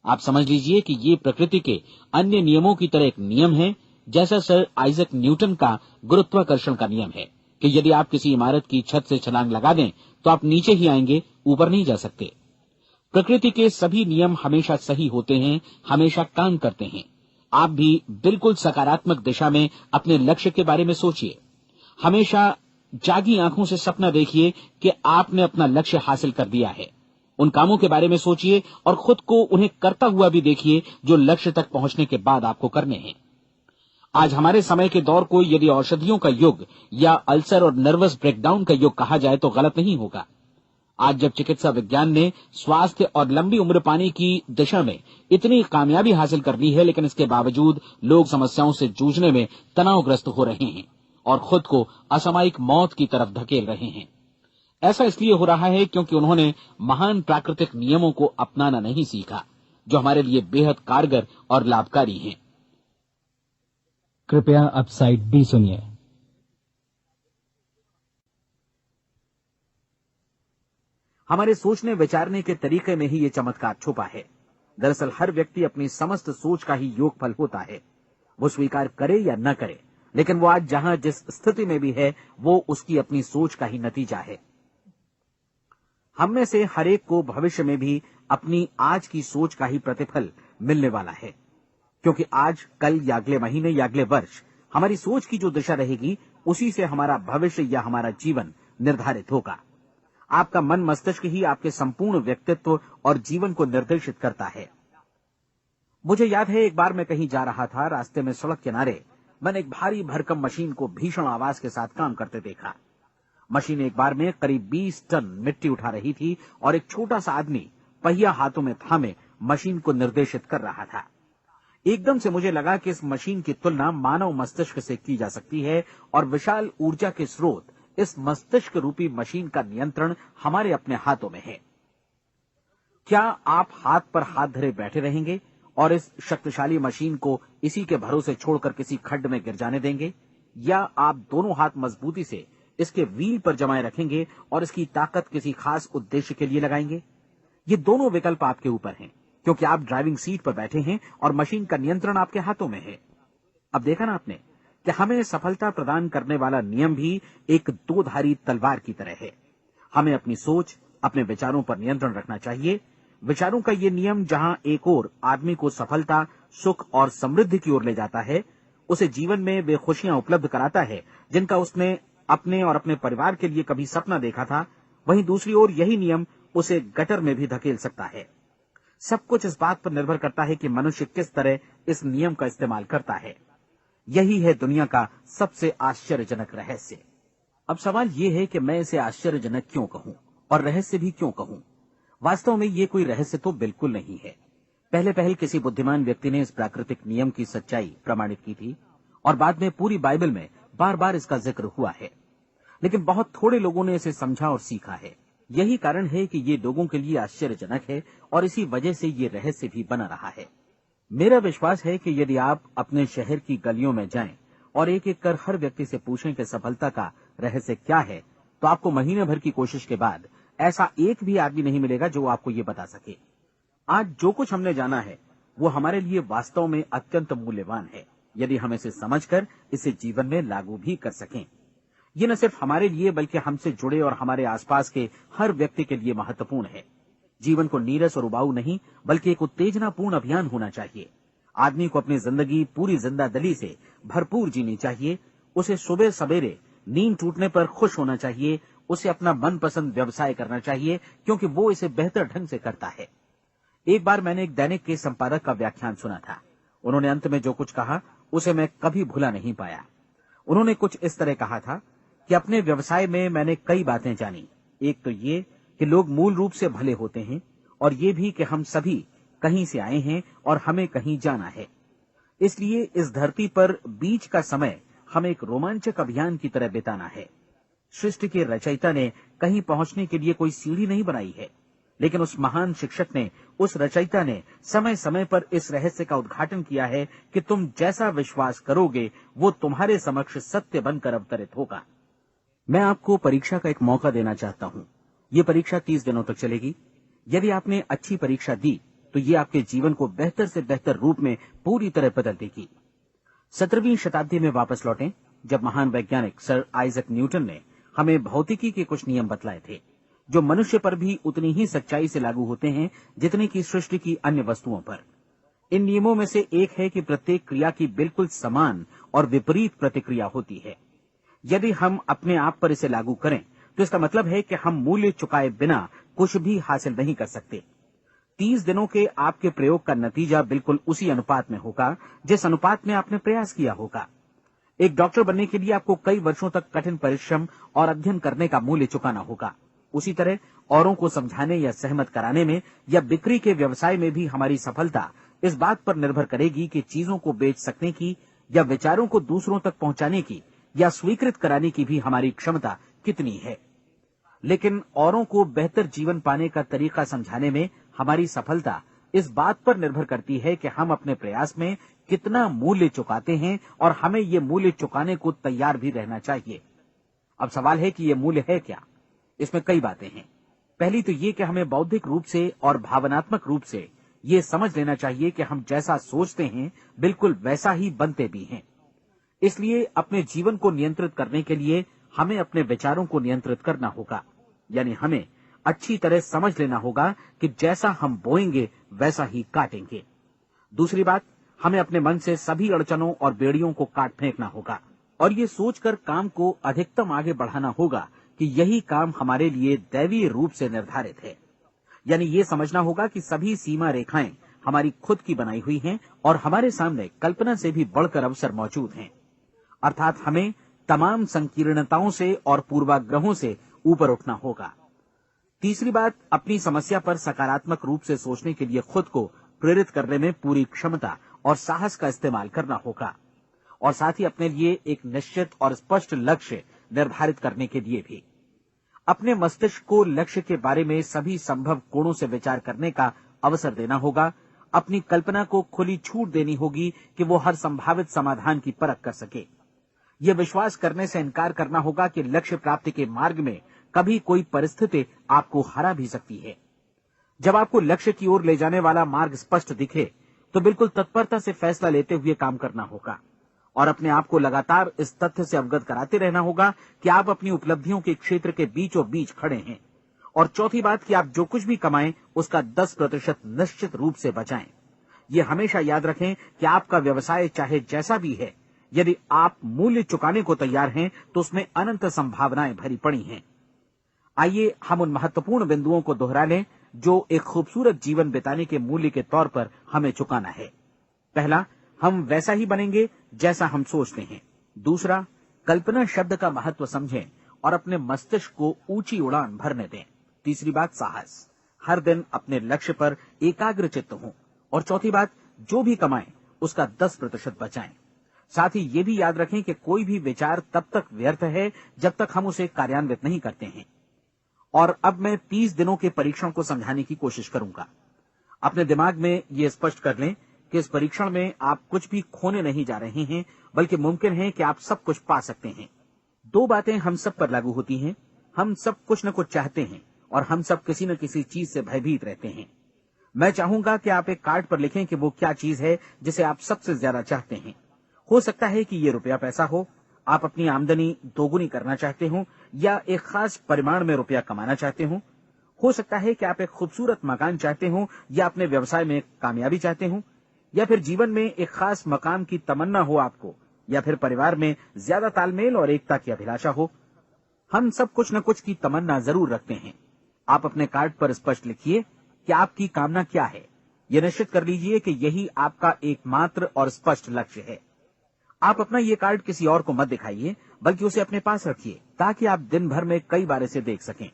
Speaker 2: आप समझ लीजिए कि ये प्रकृति के अन्य नियमों की तरह एक नियम है, जैसा सर आइजैक न्यूटन का गुरुत्वाकर्षण का नियम है कि यदि आप किसी इमारत की छत से छलांग लगा दें तो आप नीचे ही आएंगे, ऊपर नहीं जा सकते। प्रकृति के सभी नियम हमेशा सही होते हैं, हमेशा काम करते हैं। आप भी बिल्कुल सकारात्मक दिशा में अपने लक्ष्य के बारे में सोचिए। हमेशा जागी आंखों से सपना देखिए कि आपने अपना लक्ष्य हासिल कर दिया है। उन कामों के बारे में सोचिए और खुद को उन्हें करता हुआ भी देखिए जो लक्ष्य तक पहुंचने के बाद आपको करने हैं। आज हमारे समय के दौर को यदि औषधियों का युग या अल्सर और नर्वस ब्रेकडाउन का युग कहा जाए तो गलत नहीं होगा। आज जब चिकित्सा विज्ञान ने स्वास्थ्य और लंबी उम्र पाने की दिशा में इतनी कामयाबी हासिल कर ली है, लेकिन इसके बावजूद लोग समस्याओं से जूझने में तनावग्रस्त हो रहे हैं और खुद को असामयिक मौत की तरफ धकेल रहे हैं। ऐसा इसलिए हो रहा है क्योंकि उन्होंने महान प्राकृतिक नियमों को अपनाना नहीं सीखा, जो हमारे लिए बेहद कारगर और लाभकारी हैं।
Speaker 3: कृपया अब साइड बी सुनिए।
Speaker 2: हमारे सोचने विचारने के तरीके में ही ये चमत्कार छुपा है। दरअसल हर व्यक्ति अपनी समस्त सोच का ही योगफल होता है। वो स्वीकार करे या न करे, लेकिन वो आज जहां जिस स्थिति में भी है, वो उसकी अपनी सोच का ही नतीजा है। हम में से हर एक को भविष्य में भी अपनी आज की सोच का ही प्रतिफल मिलने वाला है, क्योंकि आज, कल या अगले महीने या अगले वर्ष हमारी सोच की जो दिशा रहेगी, उसी से हमारा भविष्य या हमारा जीवन निर्धारित होगा। आपका मन मस्तिष्क ही आपके संपूर्ण व्यक्तित्व और जीवन को निर्देशित करता है। मुझे याद है, एक बार मैं कहीं जा रहा था, रास्ते में सड़क किनारे मैंने एक भारी भरकम मशीन को भीषण आवाज के साथ काम करते देखा। मशीन एक बार में करीब 20 टन मिट्टी उठा रही थी और एक छोटा सा आदमी पहिया हाथों में थामे मशीन को निर्देशित कर रहा था। एकदम से मुझे लगा कि इस मशीन की तुलना मानव मस्तिष्क से की जा सकती है और विशाल ऊर्जा के स्रोत इस मस्तिष्क रूपी मशीन का नियंत्रण हमारे अपने हाथों में है। क्या आप हाथ पर हाथ धरे बैठे रहेंगे और इस शक्तिशाली मशीन को इसी के भरोसे छोड़कर किसी खड्ड में गिर जाने देंगे, या आप दोनों हाथ मजबूती से इसके व्हील पर जमाए रखेंगे और इसकी ताकत किसी खास उद्देश्य के लिए लगाएंगे? ये दोनों विकल्प आपके ऊपर हैं, क्योंकि आप ड्राइविंग सीट पर बैठे हैं और मशीन का नियंत्रण आपके हाथों में है। अब देखा ना आपने कि हमें सफलता प्रदान करने वाला नियम भी एक दोधारी तलवार की तरह है। हमें अपनी सोच, अपने विचारों पर नियंत्रण रखना चाहिए। विचारों का ये नियम जहां एक ओर आदमी को सफलता, सुख और समृद्धि की ओर ले जाता है, उसे जीवन में वे खुशियां उपलब्ध कराता है जिनका उसने अपने और अपने परिवार के लिए कभी सपना देखा था, वहीं दूसरी ओर यही नियम उसे गटर में भी धकेल सकता है। सब कुछ इस बात पर निर्भर करता है कि मनुष्य किस तरह इस नियम का इस्तेमाल करता है। यही है दुनिया का सबसे आश्चर्यजनक रहस्य। अब सवाल यह है कि मैं इसे आश्चर्यजनक क्यों कहूं और रहस्य भी क्यों कहूं। वास्तव में ये कोई रहस्य तो बिल्कुल नहीं है। पहले पहल किसी बुद्धिमान व्यक्ति ने इस प्राकृतिक नियम की सच्चाई प्रमाणित की थी और बाद में पूरी बाइबल में बार बार इसका जिक्र हुआ है, लेकिन बहुत थोड़े लोगों ने इसे समझा और सीखा है। यही कारण है कि ये लोगों के लिए आश्चर्यजनक है और इसी वजह से ये रहस्य भी बना रहा है। मेरा विश्वास है कि यदि आप अपने शहर की गलियों में जाएं और एक एक कर हर व्यक्ति से पूछें कि सफलता का रहस्य क्या है, तो आपको महीने भर की कोशिश के बाद ऐसा एक भी आदमी नहीं मिलेगा जो आपको ये बता सके। आज जो कुछ हमने जाना है वो हमारे लिए वास्तव में अत्यंत मूल्यवान है, यदि हम इसे समझकर इसे जीवन में लागू भी कर सकें। ये न सिर्फ हमारे लिए बल्कि हमसे जुड़े और हमारे आसपास के हर व्यक्ति के लिए महत्वपूर्ण है। जीवन को नीरस और उबाऊ नहीं बल्कि एक उत्तेजनापूर्ण अभियान होना चाहिए। आदमी को अपनी जिंदगी पूरी जिंदादिली से भरपूर जीनी चाहिए। उसे सुबह सवेरे नींद टूटने पर खुश होना चाहिए। उसे अपना मनपसंद व्यवसाय करना चाहिए क्योंकि वो इसे बेहतर ढंग से करता है। एक बार मैंने एक दैनिक के संपादक का व्याख्यान सुना था। उन्होंने अंत में जो कुछ कहा उसे मैं कभी भुला नहीं पाया। उन्होंने कुछ इस तरह कहा था कि अपने व्यवसाय में मैंने कई बातें जानी। एक तो ये कि लोग मूल रूप से भले होते हैं और ये भी कि हम सभी कहीं से आए हैं और हमें कहीं जाना है। इसलिए इस धरती पर बीच का समय हमें एक रोमांचक अभियान की तरह बिताना है। सृष्टि के रचयिता ने कहीं पहुंचने के लिए कोई सीढ़ी नहीं बनाई है, लेकिन उस महान शिक्षक ने, उस रचयिता ने समय समय पर इस रहस्य का उद्घाटन किया है कि तुम जैसा विश्वास करोगे वो तुम्हारे समक्ष सत्य बनकर अवतरित होगा। मैं आपको परीक्षा का एक मौका देना चाहता हूं। ये परीक्षा 30 दिनों तक चलेगी। यदि आपने अच्छी परीक्षा दी तो ये आपके जीवन को बेहतर से बेहतर रूप में पूरी तरह बदल देगी। 17वीं शताब्दी में वापस लौटें, जब महान वैज्ञानिक सर आइजक न्यूटन ने हमें भौतिकी के कुछ नियम बतलाए थे, जो मनुष्य पर भी उतनी ही सच्चाई से लागू होते हैं जितनी की सृष्टि की अन्य वस्तुओं पर। इन नियमों में से एक है कि प्रत्येक क्रिया की बिल्कुल समान और विपरीत प्रतिक्रिया होती है। यदि हम अपने आप पर इसे लागू करें तो इसका मतलब है कि हम मूल्य चुकाए बिना कुछ भी हासिल नहीं कर सकते। 30 दिनों के आपके प्रयोग का नतीजा बिल्कुल उसी अनुपात में होगा जिस अनुपात में आपने प्रयास किया होगा। एक डॉक्टर बनने के लिए आपको कई वर्षों तक कठिन परिश्रम और अध्ययन करने का मूल्य चुकाना होगा। उसी तरह औरों को समझाने या सहमत कराने में या बिक्री के व्यवसाय में भी हमारी सफलता इस बात पर निर्भर करेगी कि चीजों को बेच सकने की या विचारों को दूसरों तक पहुंचाने की या स्वीकृत कराने की भी हमारी क्षमता कितनी है। लेकिन औरों को बेहतर जीवन पाने का तरीका समझाने में हमारी सफलता इस बात पर निर्भर करती है कि हम अपने प्रयास में कितना मूल्य चुकाते हैं और हमें ये मूल्य चुकाने को तैयार भी रहना चाहिए। अब सवाल है कि ये मूल्य है क्या? इसमें कई बातें हैं। पहली तो ये कि हमें बौद्धिक रूप से और भावनात्मक रूप से ये समझ लेना चाहिए कि हम जैसा सोचते हैं बिल्कुल वैसा ही बनते भी हैं। इसलिए अपने जीवन को नियंत्रित करने के लिए हमें अपने विचारों को नियंत्रित करना होगा। यानी हमें अच्छी तरह समझ लेना होगा कि जैसा हम बोएंगे वैसा ही काटेंगे। दूसरी बात, हमें अपने मन से सभी अड़चनों और बेड़ियों को काट फेंकना होगा और ये सोचकर काम को अधिकतम आगे बढ़ाना होगा कि यही काम हमारे लिए दैवीय रूप से निर्धारित है। यानी ये समझना होगा कि सभी सीमा रेखाएं हमारी खुद की बनाई हुई हैं और हमारे सामने कल्पना से भी बढ़कर अवसर मौजूद हैं। अर्थात हमें तमाम संकीर्णताओं से और पूर्वाग्रहों से ऊपर उठना होगा। तीसरी बात, अपनी समस्या पर सकारात्मक रूप से सोचने के लिए खुद को प्रेरित करने में पूरी क्षमता और साहस का इस्तेमाल करना होगा और साथ ही अपने लिए एक निश्चित और स्पष्ट लक्ष्य निर्धारित करने के लिए भी अपने मस्तिष्क को लक्ष्य के बारे में सभी संभव कोणों से विचार करने का अवसर देना होगा। अपनी कल्पना को खुली छूट देनी होगी कि वो हर संभावित समाधान की परख कर सके। यह विश्वास करने से इनकार करना होगा कि लक्ष्य प्राप्ति के मार्ग में कभी कोई परिस्थिति आपको हरा भी सकती है। जब आपको लक्ष्य की ओर ले जाने वाला मार्ग स्पष्ट दिखे तो बिल्कुल तत्परता से फैसला लेते हुए काम करना होगा और अपने आप को लगातार इस तथ्य से अवगत कराते रहना होगा कि आप अपनी उपलब्धियों के क्षेत्र के बीचों बीच खड़े हैं। और चौथी बात कि आप जो कुछ भी कमाएं उसका 10% निश्चित रूप से बचाएं। ये हमेशा याद रखें कि आपका व्यवसाय चाहे जैसा भी है, यदि आप मूल्य चुकाने को तैयार हैं तो उसमें अनंत संभावनाएं भरी पड़ी हैं। आइए हम उन महत्वपूर्ण बिंदुओं को दोहरा लें जो एक खूबसूरत जीवन बिताने के मूल्य के तौर पर हमें चुकाना है। पहला, हम वैसा ही बनेंगे जैसा हम सोचते हैं। दूसरा, कल्पना शब्द का महत्व समझें और अपने मस्तिष्क को ऊंची उड़ान भरने दें। तीसरी बात, साहस, हर दिन अपने लक्ष्य पर एकाग्रचित्त हों। और चौथी बात, जो भी कमाएं उसका 10% बचाएं। साथ ही ये भी याद रखें कि कोई भी विचार तब तक व्यर्थ है जब तक हम उसे कार्यान्वित नहीं करते हैं। और अब मैं 30 दिनों के परीक्षण को समझाने की कोशिश करूंगा। अपने दिमाग में ये स्पष्ट कर लें कि इस परीक्षण में आप कुछ भी खोने नहीं जा रहे हैं, बल्कि मुमकिन है कि आप सब कुछ पा सकते हैं। 2 बातें हम सब पर लागू होती हैं। हम सब कुछ न कुछ चाहते हैं और हम सब किसी न किसी चीज से भयभीत रहते हैं। मैं चाहूंगा कि आप एक कार्ड पर लिखें कि वो क्या चीज है जिसे आप सबसे ज्यादा चाहते हैं। हो सकता है कि ये रुपया पैसा हो, आप अपनी आमदनी दोगुनी करना चाहते हो, या एक खास परिमाण में रुपया कमाना चाहते हो सकता है कि आप एक खूबसूरत मकान चाहते हो, या अपने व्यवसाय में कामयाबी चाहते हो, या फिर जीवन में एक खास मकाम की तमन्ना हो आपको, या फिर परिवार में ज्यादा तालमेल और एकता की अभिलाषा हो। हम सब कुछ न कुछ की तमन्ना जरूर रखते हैं। आप अपने कार्ड पर स्पष्ट लिखिए कि आपकी कामना क्या है। यह निश्चित कर लीजिए कि यही आपका एकमात्र और स्पष्ट लक्ष्य है। आप अपना ये कार्ड किसी और को मत दिखाइए, बल्कि उसे अपने पास रखिए, ताकि आप दिन भर में कई बार इसे देख सकें।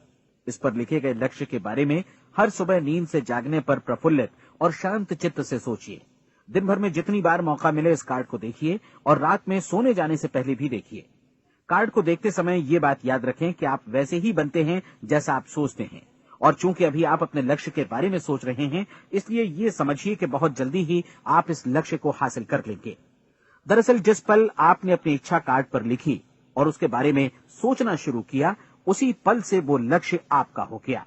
Speaker 2: इस पर लिखे गए लक्ष्य के बारे में हर सुबह नींद से जागने पर प्रफुल्लित और शांत चित्त से सोचिए। दिन भर में जितनी बार मौका मिले इस कार्ड को देखिए, और रात में सोने जाने से पहले भी देखिए। कार्ड को देखते समय ये बात याद रखें कि आप वैसे ही बनते हैं जैसा आप सोचते हैं, और चूंकि अभी आप अपने लक्ष्य के बारे में सोच रहे हैं, इसलिए ये समझिए कि बहुत जल्दी ही आप इस लक्ष्य को हासिल कर लेंगे। दरअसल जिस पल आपने अपनी इच्छा कार्ड पर लिखी और उसके बारे में सोचना शुरू किया, उसी पल से वो लक्ष्य आपका हो गया।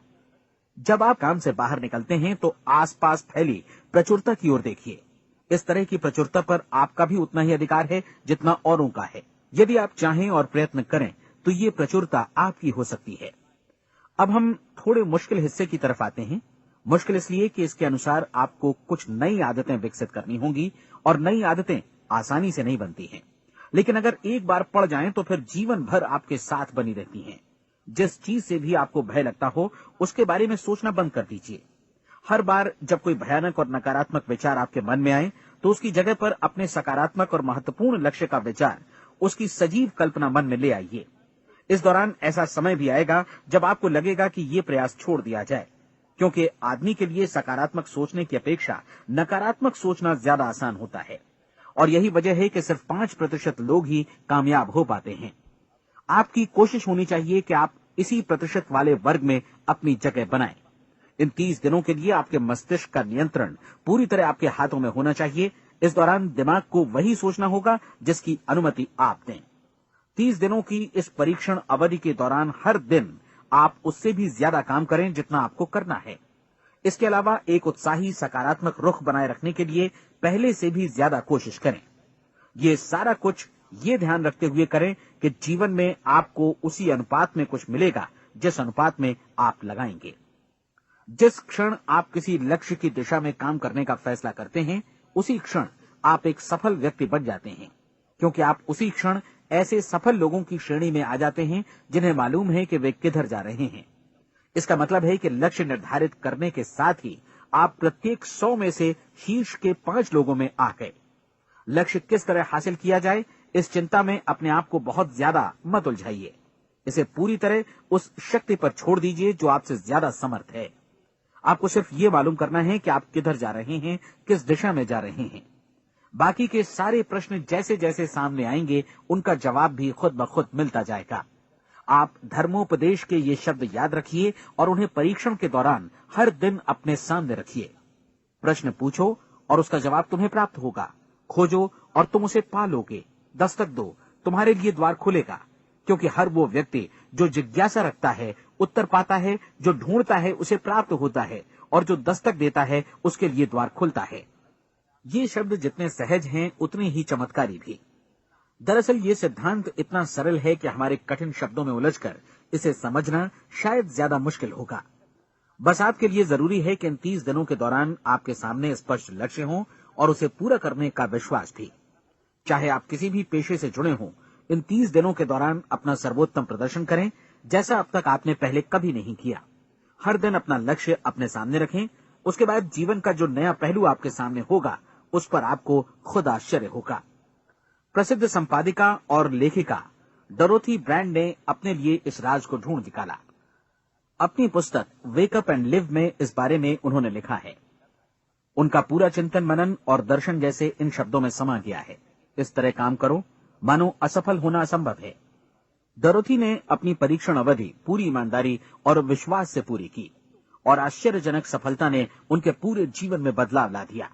Speaker 2: जब आप काम से बाहर निकलते हैं तो आसपास फैली प्रचुरता की ओर देखिए। इस तरह की प्रचुरता पर आपका भी उतना ही अधिकार है जितना औरों का है। यदि आप चाहें और प्रयत्न करें तो ये प्रचुरता आपकी हो सकती है। अब हम थोड़े मुश्किल हिस्से की तरफ आते हैं। मुश्किल इसलिए कि इसके अनुसार आपको कुछ नई आदतें विकसित करनी होंगी, और नई आदतें आसानी से नहीं बनती हैं, लेकिन अगर एक बार पड़ जाएं तो फिर जीवन भर आपके साथ बनी रहती हैं। जिस चीज से भी आपको भय लगता हो, उसके बारे में सोचना बंद कर दीजिए। हर बार जब कोई भयानक और नकारात्मक विचार आपके मन में आए, तो उसकी जगह पर अपने सकारात्मक और महत्वपूर्ण लक्ष्य का विचार, उसकी सजीव कल्पना मन में ले आइए। इस दौरान ऐसा समय भी आएगा जब आपको लगेगा कि ये प्रयास छोड़ दिया जाए, क्योंकि आदमी के लिए सकारात्मक सोचने की अपेक्षा नकारात्मक सोचना ज्यादा आसान होता है, और यही वजह है कि सिर्फ 5% लोग ही कामयाब हो पाते हैं। आपकी कोशिश होनी चाहिए कि आप इसी प्रतिशत वाले वर्ग में अपनी जगह बनाएं। इन 30 दिनों के लिए आपके मस्तिष्क का नियंत्रण पूरी तरह आपके हाथों में होना चाहिए। इस दौरान दिमाग को वही सोचना होगा जिसकी अनुमति आप दें। 30 दिनों की इस परीक्षण अवधि के दौरान हर दिन आप उससे भी ज्यादा काम करें जितना आपको करना है। इसके अलावा एक उत्साही सकारात्मक रुख बनाए रखने के लिए पहले से भी ज्यादा कोशिश करें। ये सारा कुछ ये ध्यान रखते हुए करें कि जीवन में आपको उसी अनुपात में कुछ मिलेगा जिस अनुपात में आप लगाएंगे। जिस क्षण आप किसी लक्ष्य की दिशा में काम करने का फैसला करते हैं, उसी क्षण आप एक सफल व्यक्ति बन जाते हैं, क्योंकि आप उसी क्षण ऐसे सफल लोगों की श्रेणी में आ जाते हैं जिन्हें मालूम है कि वे किधर जा रहे हैं। इसका मतलब है कि लक्ष्य निर्धारित करने के साथ ही आप प्रत्येक 100 में से शीर्ष के 5 लोगों में आ गए। लक्ष्य किस तरह हासिल किया जाए, इस चिंता में अपने आप को बहुत ज्यादा मत उलझाइए। इसे पूरी तरह उस शक्ति पर छोड़ दीजिए जो आपसे ज्यादा समर्थ है। आपको सिर्फ ये मालूम करना है कि आप किधर जा रहे हैं, किस दिशा में जा रहे हैं। बाकी के सारे प्रश्न जैसे जैसे सामने आएंगे, उनका जवाब भी खुद ब खुद मिलता जाएगा। आप धर्मोपदेश के ये शब्द याद रखिए और उन्हें परीक्षण के दौरान हर दिन अपने सामने रखिए। प्रश्न पूछो और उसका जवाब तुम्हें प्राप्त होगा। खोजो और तुम उसे पा लोगे। दस्तक दो, तुम्हारे लिए द्वार खुलेगा, क्योंकि हर वो व्यक्ति जो जिज्ञासा रखता है उत्तर पाता है, जो ढूंढता है उसे प्राप्त होता है, और जो दस्तक देता है उसके लिए द्वार खुलता है। ये शब्द जितने सहज हैं उतने ही चमत्कारी भी। दरअसल ये सिद्धांत इतना सरल है कि हमारे कठिन शब्दों में उलझकर इसे समझना शायद ज्यादा मुश्किल होगा। बस आपके लिए जरूरी है कि इन 30 दिनों के दौरान आपके सामने स्पष्ट लक्ष्य हो और उसे पूरा करने का विश्वास भी। चाहे आप किसी भी पेशे से जुड़े हों, इन 30 दिनों के दौरान अपना सर्वोत्तम प्रदर्शन करें, जैसा अब तक आपने पहले कभी नहीं किया। हर दिन अपना लक्ष्य अपने सामने रखें। उसके बाद जीवन का जो नया पहलू आपके सामने होगा, उस पर आपको खुद आश्चर्य होगा। प्रसिद्ध संपादिका और लेखिका डोरोथी ब्रैंड ने अपने लिए इस राज को ढूंढ निकाला। अपनी पुस्तक वेक अप एंड लिव में इस बारे में उन्होंने लिखा है। उनका पूरा चिंतन मनन और दर्शन जैसे इन शब्दों में समा गया है। इस तरह काम करो मानो असफल होना असंभव है। डोरोथी ने अपनी परीक्षण अवधि पूरी ईमानदारी और विश्वास से पूरी की और आश्चर्यजनक सफलता ने उनके पूरे जीवन में बदलाव ला दिया।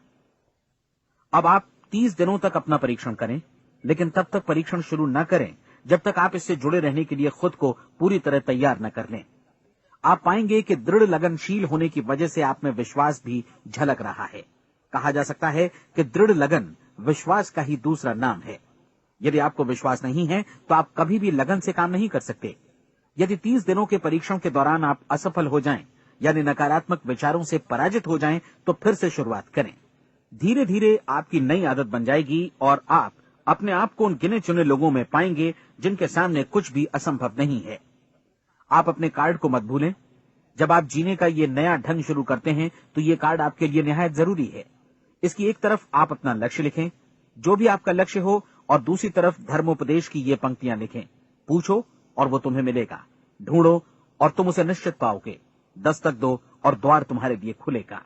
Speaker 2: अब आप 30 दिनों तक अपना परीक्षण करें, लेकिन तब तक परीक्षण शुरू न करें जब तक आप इससे जुड़े रहने के लिए खुद को पूरी तरह तैयार न कर लें। आप पाएंगे कि दृढ़ लगनशील होने की वजह से आप में विश्वास भी झलक रहा है। कहा जा सकता है कि दृढ़ लगन विश्वास का ही दूसरा नाम है। यदि आपको विश्वास नहीं है तो आप कभी भी लगन से काम नहीं कर सकते। यदि 30 दिनों के परीक्षण के दौरान आप असफल हो जाएं, यानी नकारात्मक विचारों से पराजित हो जाएं, तो फिर से शुरुआत करें। धीरे धीरे आपकी नई आदत बन जाएगी और आप अपने आप को उन गिने चुने लोगों में पाएंगे जिनके सामने कुछ भी असंभव नहीं है। आप अपने कार्ड को मत भूलें। जब आप जीने का ये नया ढंग शुरू करते हैं तो ये कार्ड आपके लिए निहायत जरूरी है। इसकी एक तरफ आप अपना लक्ष्य लिखें, जो भी आपका लक्ष्य हो, और दूसरी तरफ धर्मोपदेश की ये पंक्तियां लिखें। पूछो और वो तुम्हें मिलेगा, ढूंढो और तुम उसे निश्चित पाओगे, दस्तक दो और द्वार तुम्हारे लिए खुलेगा।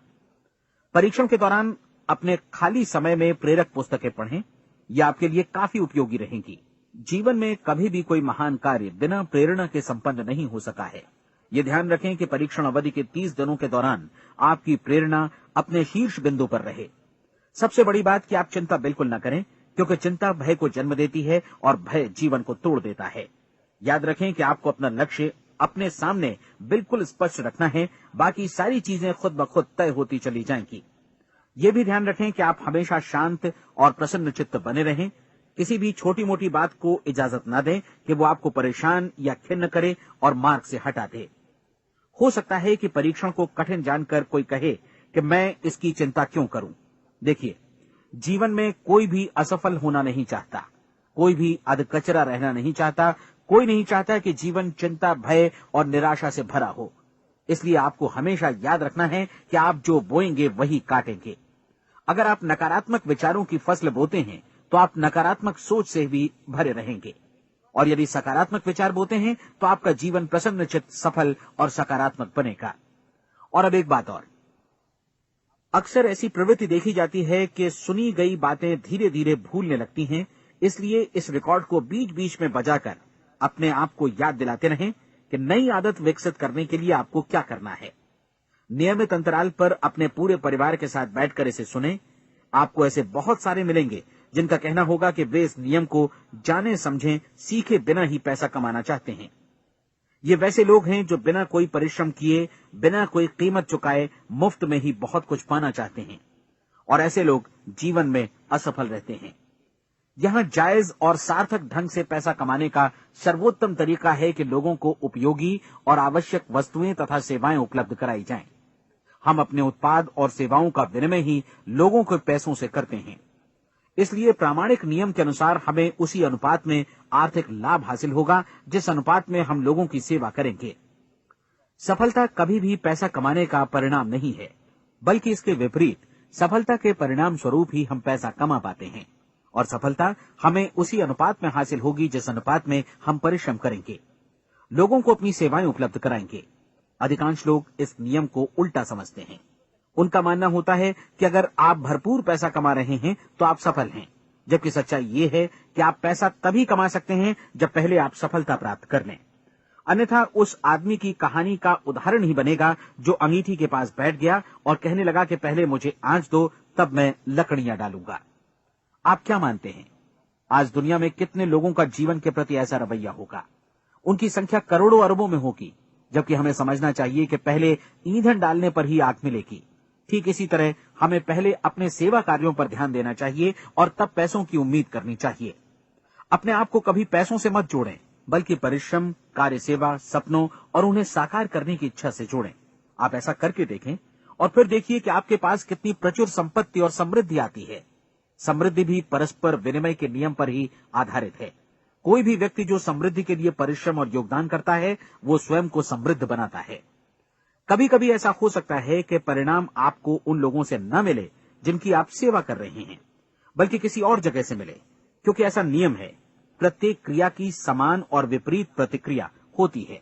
Speaker 2: परीक्षण के दौरान अपने खाली समय में प्रेरक पुस्तकें पढ़ें। ये आपके लिए काफी उपयोगी रहेंगी। जीवन में कभी भी कोई महान कार्य बिना प्रेरणा के संपन्न नहीं हो सका है। ये ध्यान रखें कि परीक्षण अवधि के 30 दिनों के दौरान आपकी प्रेरणा अपने शीर्ष बिंदु पर रहे। सबसे बड़ी बात कि आप चिंता बिल्कुल न करें, क्योंकि चिंता भय को जन्म देती है और भय जीवन को तोड़ देता है। याद रखें कि आपको अपना लक्ष्य अपने सामने बिल्कुल स्पष्ट रखना है, बाकी सारी चीजें खुद ब खुद तय होती चली जाएंगी। ये भी ध्यान रखें कि आप हमेशा शांत और प्रसन्न चित्त बने रहें। किसी भी छोटी मोटी बात को इजाजत न दें कि वो आपको परेशान या खिन्न करे और मार्ग से हटा दे। हो सकता है कि परीक्षण को कठिन जानकर कोई कहे कि मैं इसकी चिंता क्यों करूं। देखिए, जीवन में कोई भी असफल होना नहीं चाहता, कोई भी अधकचरा रहना नहीं चाहता, कोई नहीं चाहता कि जीवन चिंता, भय और निराशा से भरा हो। इसलिए आपको हमेशा याद रखना है कि आप जो बोएंगे वही काटेंगे। अगर आप नकारात्मक विचारों की फसल बोते हैं तो आप नकारात्मक सोच से भी भरे रहेंगे, और यदि सकारात्मक विचार बोते हैं तो आपका जीवन प्रसन्नचित्त, सफल और सकारात्मक बनेगा। और अब एक बात और, अक्सर ऐसी प्रवृत्ति देखी जाती है कि सुनी गई बातें धीरे धीरे भूलने लगती हैं। इसलिए इस रिकॉर्ड को बीच बीच में बजाकर अपने आप को याद दिलाते रहें कि नई आदत विकसित करने के लिए आपको क्या करना है। नियमित अंतराल पर अपने पूरे परिवार के साथ बैठकर इसे सुनें। आपको ऐसे बहुत सारे मिलेंगे जिनका कहना होगा कि वे इस नियम को जाने समझे सीखे बिना ही पैसा कमाना चाहते हैं। ये वैसे लोग हैं जो बिना कोई परिश्रम किए, बिना कोई कीमत चुकाए मुफ्त में ही बहुत कुछ पाना चाहते हैं, और ऐसे लोग जीवन में असफल रहते हैं। यहां जायज और सार्थक ढंग से पैसा कमाने का सर्वोत्तम तरीका है कि लोगों को उपयोगी और आवश्यक वस्तुएं तथा सेवाएं उपलब्ध कराई जाएं। हम अपने उत्पाद और सेवाओं का विनिमय ही लोगों के पैसों से करते हैं। इसलिए प्रामाणिक नियम के अनुसार हमें उसी अनुपात में आर्थिक लाभ हासिल होगा जिस अनुपात में हम लोगों की सेवा करेंगे। सफलता कभी भी पैसा कमाने का परिणाम नहीं है, बल्कि इसके विपरीत सफलता के परिणाम स्वरूप ही हम पैसा कमा पाते हैं, और सफलता हमें उसी अनुपात में हासिल होगी जिस अनुपात में हम परिश्रम करेंगे, लोगों को अपनी सेवाएं उपलब्ध कराएंगे। अधिकांश लोग इस नियम को उल्टा समझते हैं। उनका मानना होता है कि अगर आप भरपूर पैसा कमा रहे हैं तो आप सफल हैं, जबकि सच्चाई ये है कि आप पैसा तभी कमा सकते हैं जब पहले आप सफलता प्राप्त कर लें। अन्यथा उस आदमी की कहानी का उदाहरण ही बनेगा जो अंगीठी के पास बैठ गया और कहने लगा कि पहले मुझे आंच दो, तब मैं लकड़ियां डालूंगा। आप क्या मानते हैं, आज दुनिया में कितने लोगों का जीवन के प्रति ऐसा रवैया होगा? उनकी संख्या करोड़ों अरबों में होगी, जबकि हमें समझना चाहिए कि पहले ईंधन डालने पर ही आग मिलेगी। ठीक इसी तरह हमें पहले अपने सेवा कार्यों पर ध्यान देना चाहिए और तब पैसों की उम्मीद करनी चाहिए। अपने आप को कभी पैसों से मत जोड़ें, बल्कि परिश्रम, कार्य सेवा, सपनों और उन्हें साकार करने की इच्छा से जोड़ें। आप ऐसा करके देखें और फिर देखिए कि आपके पास कितनी प्रचुर संपत्ति और समृद्धि आती है। समृद्धि भी परस्पर विनिमय के नियम पर ही आधारित है। कोई भी व्यक्ति जो समृद्धि के लिए परिश्रम और योगदान करता है, वो स्वयं को समृद्ध बनाता है। कभी कभी ऐसा हो सकता है कि परिणाम आपको उन लोगों से न मिले जिनकी आप सेवा कर रहे हैं, बल्कि किसी और जगह से मिले, क्योंकि ऐसा नियम है, प्रत्येक क्रिया की समान और विपरीत प्रतिक्रिया होती है।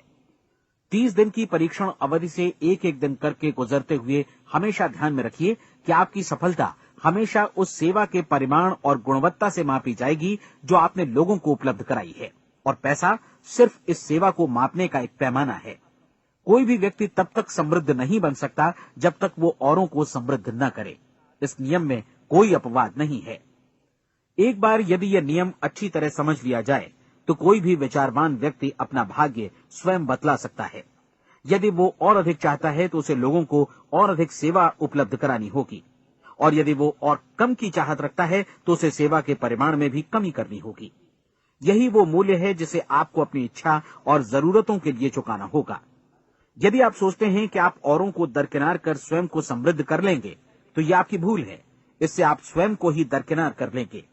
Speaker 2: 30 दिन की परीक्षण अवधि से एक एक दिन करके गुजरते हुए हमेशा ध्यान में रखिए कि आपकी सफलता हमेशा उस सेवा के परिमाण और गुणवत्ता से मापी जाएगी जो आपने लोगों को उपलब्ध कराई है, और पैसा सिर्फ इस सेवा को मापने का एक पैमाना है। कोई भी व्यक्ति तब तक समृद्ध नहीं बन सकता जब तक वो औरों को समृद्ध न करे। इस नियम में कोई अपवाद नहीं है। एक बार यदि यह नियम अच्छी तरह समझ लिया जाए तो कोई भी विचारवान व्यक्ति अपना भाग्य स्वयं बतला सकता है। यदि वो और अधिक चाहता है तो उसे लोगों को और अधिक सेवा उपलब्ध करानी होगी, और यदि वो और कम की चाहत रखता है तो उसे सेवा के परिमाण में भी कमी करनी होगी। यही वो मूल्य है जिसे आपको अपनी इच्छा और जरूरतों के लिए चुकाना होगा। यदि आप सोचते हैं कि आप औरों को दरकिनार कर स्वयं को समृद्ध कर लेंगे तो यह आपकी भूल है। इससे आप स्वयं को ही दरकिनार कर लेंगे।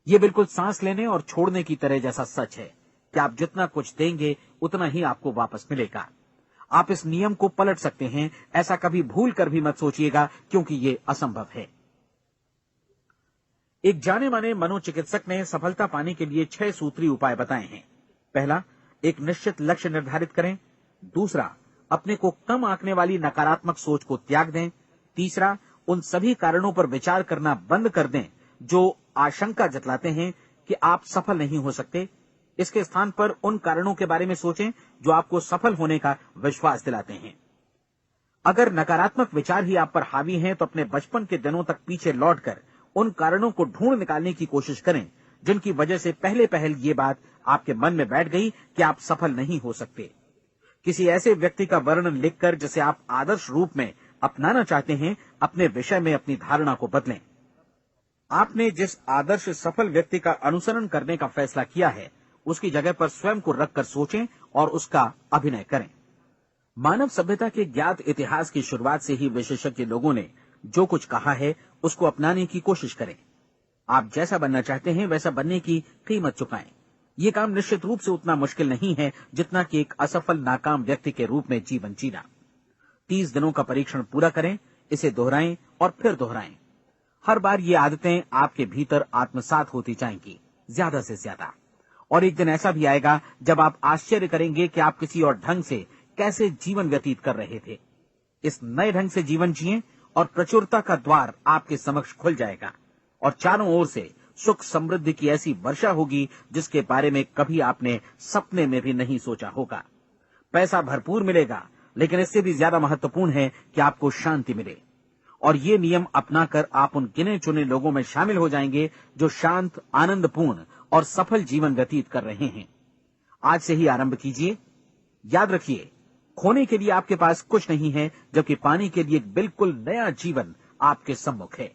Speaker 2: ये बिल्कुल सांस लेने और छोड़ने की तरह जैसा सच है कि आप जितना कुछ देंगे उतना ही आपको वापस मिलेगा। आप इस नियम को पलट सकते हैं, ऐसा कभी भूल कर भी मत सोचिएगा, क्योंकि ये असंभव है। एक जाने माने मनोचिकित्सक ने सफलता पाने के लिए 6 सूत्री उपाय बताए हैं। पहला, एक निश्चित लक्ष्य निर्धारित करें। दूसरा, अपने को कम आंकने वाली नकारात्मक सोच को त्याग दें। तीसरा, उन सभी कारणों पर विचार करना बंद कर दें जो आशंका जतलाते हैं कि आप सफल नहीं हो सकते। इसके स्थान पर उन कारणों के बारे में सोचें जो आपको सफल होने का विश्वास दिलाते हैं। अगर नकारात्मक विचार ही आप पर हावी हैं तो अपने बचपन के दिनों तक पीछे लौटकर उन कारणों को ढूंढ निकालने की कोशिश करें जिनकी वजह से पहले पहल ये बात आपके मन में बैठ गई कि आप सफल नहीं हो सकते। किसी ऐसे व्यक्ति का वर्णन लिखकर जिसे आप आदर्श रूप में अपनाना चाहते हैं, अपने विषय में अपनी धारणा को बदलें। आपने जिस आदर्श सफल व्यक्ति का अनुसरण करने का फैसला किया है उसकी जगह पर स्वयं को रखकर सोचें और उसका अभिनय करें। मानव सभ्यता के ज्ञात इतिहास की शुरुआत से ही विशेषज्ञ लोगों ने जो कुछ कहा है उसको अपनाने की कोशिश करें। आप जैसा बनना चाहते हैं वैसा बनने की कीमत चुकाएं। ये काम निश्चित रूप से उतना मुश्किल नहीं है जितना कि एक असफल नाकाम व्यक्ति के रूप में जीवन जीना। 30 दिनों का परीक्षण पूरा करें, इसे दोहराएं और फिर दोहराएं। हर बार ये आदतें आपके भीतर आत्मसात होती जाएंगी, ज्यादा से ज्यादा। और एक दिन ऐसा भी आएगा जब आप आश्चर्य करेंगे कि आप किसी और ढंग से कैसे जीवन व्यतीत कर रहे थे। इस नए ढंग से जीवन जिएं और प्रचुरता का द्वार आपके समक्ष खुल जाएगा और चारों ओर से सुख समृद्धि की ऐसी वर्षा होगी जिसके बारे में कभी आपने सपने में भी नहीं सोचा होगा। पैसा भरपूर मिलेगा, लेकिन इससे भी ज्यादा महत्वपूर्ण है कि आपको शांति मिले। और ये नियम अपनाकर आप उन गिने चुने लोगों में शामिल हो जाएंगे जो शांत, आनंदपूर्ण और सफल जीवन व्यतीत कर रहे हैं। आज से ही आरंभ कीजिए। याद रखिए, खोने के लिए आपके पास कुछ नहीं है, जबकि पाने के लिए एक बिल्कुल नया जीवन आपके सम्मुख है।